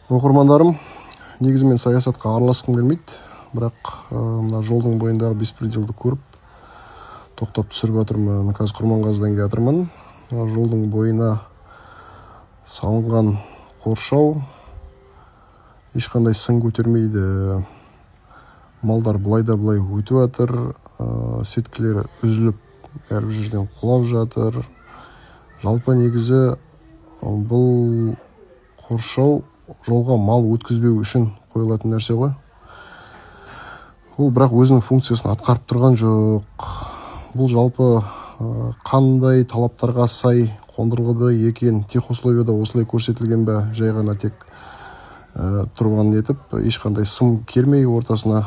Оқырмандарым, негізі мен саясатқа араласқым келмейді, бірақ мына жолдың бойындағы беспределді көріп, тоқтап түсіріп жатырмын. Қазір Құрманғазыдан келе жатырмын. Жолдың бойына салынған қоршау ешқандай сын көтермейді. Малдар былай да былай өтіп жатыр, сеткілері үзіліп, әрбір жерден құлап жатыр. Жалпы негізі бұл қоршау жолға мал өткізбеу үшін қойылатын нәрсе ғой. Ол бірақ өзінің функциясын атқарып тұрған жоқ. Бұл жалпы қандай талаптарға сай қондырылды екен, техусловияда осылай көрсетілген бе, жай ғана тек тұрған етіп, ешқандай сым кермей ортасына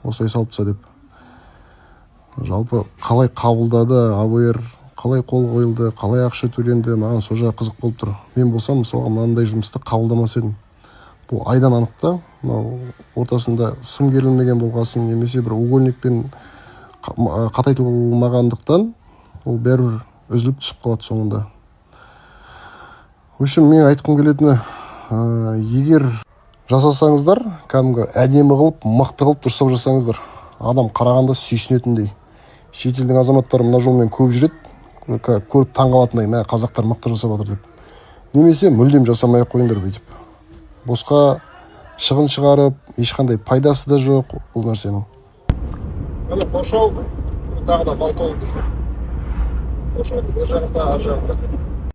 осылай салып тастады деп. Жалпы қалай қабылдады АВР, қалай қол қойылды, қалай ақша төленді, маған сол жағы қызық болып тұр. Мен болсам, мысалға, мынандай жұмысты қабылдамас едім. Бұл айдан анықта, ортасында сым керілмеген болғасын, немесе бір угольникпен қатайтылмағандықтан, ол бәрібір үзіліп түсіп қалады соңында. Үшін мен айтқым келетіні, егер жасасаңыздар, кәдімгі әдемі қылып, мықты қылып дұрыстап жасаңыздар, адам қарағанда сүйсінетіндей. Шетелдің азаматтары мына жолмен көп жүреді, көріп таңғалатындай, мә қазақтар мықты жасап жатыр деп. Немесе мүлдем жасамай қойыңдар бүйтіп. Босқа шығын шығарып, ешқандай пайдасы да жоқ бұл нәрсенің. Міне қоршау тағы да мал толып жүр. Қоршаудың бір жағында, ар жағында.